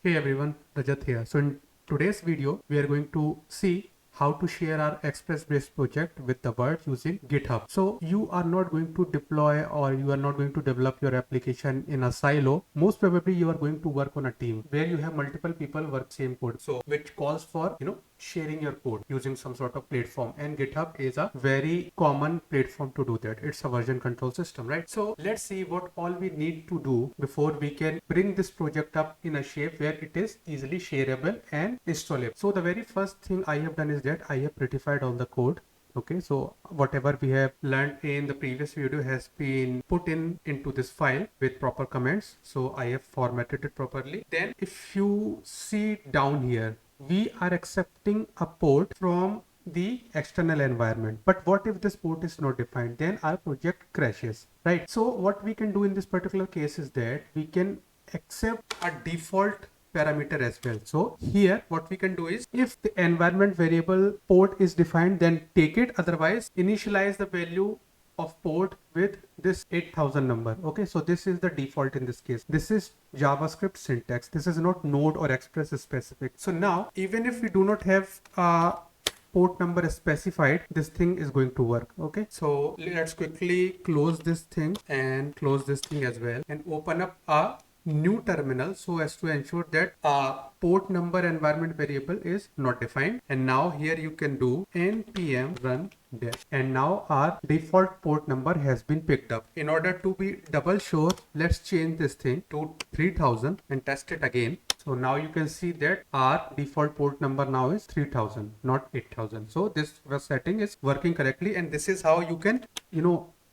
Hey everyone, Rajat here. So in today's video, we are going to see how to share our Express-based project with the world using GitHub. So you are not going to deploy or you are not going to develop your application in a silo. Most probably you are going to work on a team where you have multiple people work same code. So which calls for, sharing your code using some sort of platform, and GitHub is a very common platform to do that. It's a version control system, right? So let's see what all we need to do before we can bring this project up in a shape where it is easily shareable and installable. So the very first thing I have done is that I have prettified all the code. Okay, so whatever we have learned in the previous video has been put into this file with proper comments. So I have formatted it properly. Then if you see down here, we are accepting a port from the external environment. But what if this port is not defined? Then our project crashes, right? So what we can do in this particular case is that we can accept a default parameter as well. So here what we can do is, if the environment variable port is defined, then take it. Otherwise, initialize the value of port with this 8000 number. Okay, so this is the default in this case. This is JavaScript syntax. This is not Node or Express specific. So now, even if we do not have a port number specified, this thing is going to work. Okay, so let's quickly close this thing and close this thing as well and open up a new terminal so as to ensure that port number environment variable is not defined. And now here you can do npm run dev, and now our default port number has been picked up. In order to be double sure, let's change this thing to 3000 and test it again. So now you can see that our default port number now is 3000, not 8000. So this setting is working correctly, and this is how you can,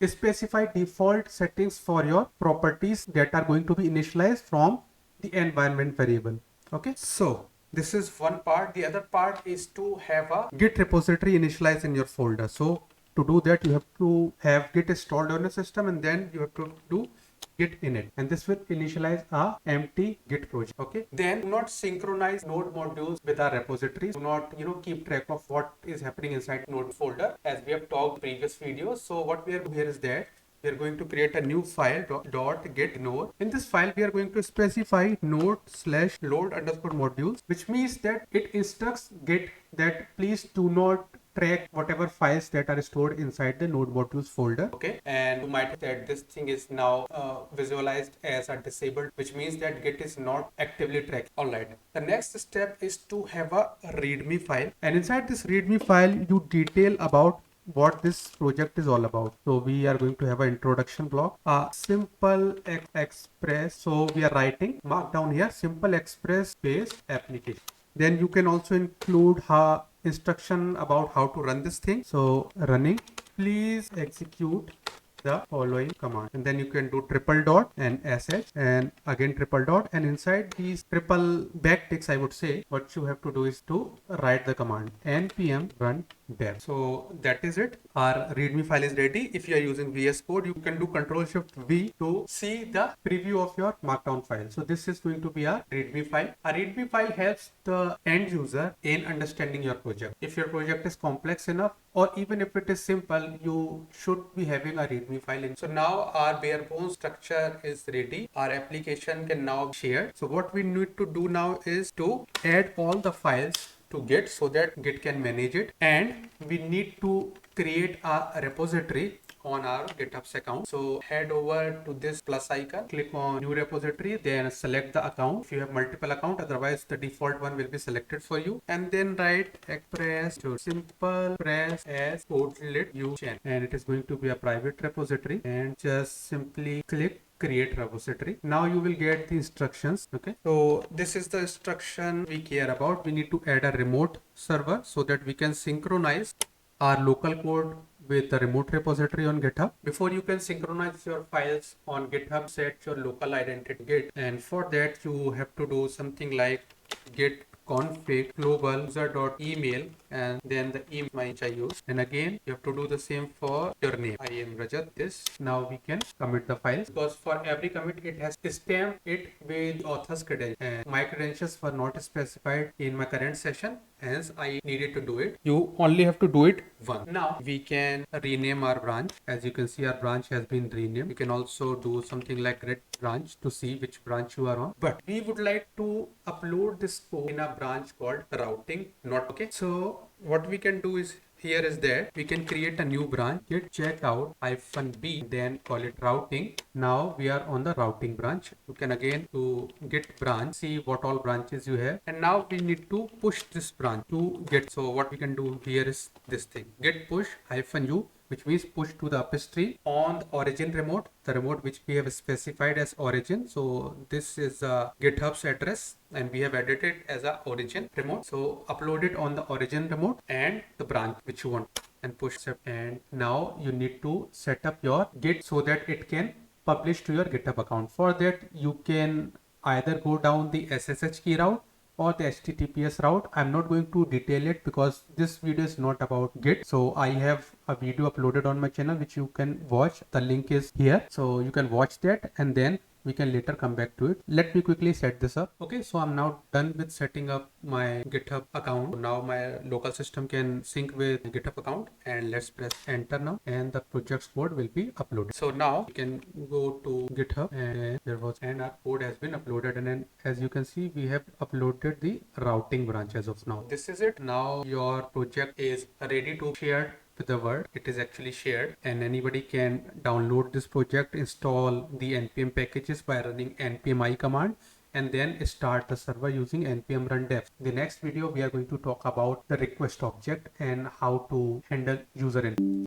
specify default settings for your properties that are going to be initialized from the environment variable. Okay, so this is one part. The other part is to have a Git repository initialized in your folder. So to do that, you have to have Git installed on your system, and then you have to do Git init, and this will initialize a empty Git project. Okay, then do not synchronize node modules with our repositories. Do not keep track of what is happening inside node folder, as we have talked previous videos. So what we are doing here is that we are going to create a new file dot get node. In this file, we are going to specify node/load_modules, which means that it instructs Git that please do not track whatever files that are stored inside the node modules folder. Okay, and you might have that this thing is now visualized as a disabled, which means that Git is not actively tracking. All right, the next step is to have a readme file, and inside this readme file you detail about what this project is all about. So we are going to have an introduction block, a simple express. So we are writing markdown here, simple express based application. Then you can also include instruction about how to run this thing. So running, please execute the following command, and then you can do triple dot and sh and again triple dot, and inside these triple backticks, I would say what you have to do is to write the command npm run dev. So that is it. Our readme file is ready. If you are using VS Code, you can do Ctrl+Shift+V to see the preview of your markdown file. So this is going to be a readme file. A readme file helps the end user in understanding your project. If your project is complex enough, or even if it is simple, you should be having a readme file. So now our bare bones structure is ready. Our application can now be shared. So what we need to do now is to add all the files to Git so that Git can manage it, and we need to create a repository on our GitHub account. So head over to this plus icon, click on new repository, then select the account if you have multiple accounts. Otherwise the default one will be selected for you, and then write express to simple press as portlet uchen, and it is going to be a private repository, and just simply click create repository. Now you will get the instructions. Okay, so this is the instruction we care about. We need to add a remote server so that we can synchronize our local code with the remote repository on GitHub. Before you can synchronize your files on GitHub, set your local identity Git, and for that you have to do something like git config global user.email and then the email which I use. And again, you have to do the same for your name. I am Rajat. This. Now we can commit the files because for every commit it has stamped it with author's credentials. And my credentials were not specified in my current session. Hence, I needed to do it. You only have to do it once. Now we can rename our branch. As you can see, our branch has been renamed. You can also do something like red branch to see which branch you are on. But we would like to upload this code in a branch called routing. Not okay. So what we can do is here is that we can create a new branch, git checkout -b, then call it routing. Now we are on the routing branch. You can again to git branch, see what all branches you have. And now we need to push this branch to git. So what we can do here is this thing, git push -u, which means push to the upstream on the origin remote, the remote which we have specified as origin. So this is GitHub's address and we have added it as a origin remote. So upload it on the origin remote and the branch which you want and push it. And now you need to set up your Git so that it can publish to your GitHub account. For that, you can either go down the SSH key route or the HTTPS route. I'm not going to detail it because this video is not about Git. So I have a video uploaded on my channel which you can watch. The link is here. So you can watch that and then we can later come back to it. Let me quickly set this up. Okay, so I'm now done with setting up my GitHub account. Now my local system can sync with GitHub account and let's press enter now and the project's code will be uploaded. So now you can go to GitHub and our code has been uploaded, and then as you can see we have uploaded the routing branch as of now. This is it. Now your project is ready to share with the world. It is actually shared and anybody can download this project, install the npm packages by running npm i command and then start the server using npm run dev. The next video we are going to talk about the request object and how to handle user input.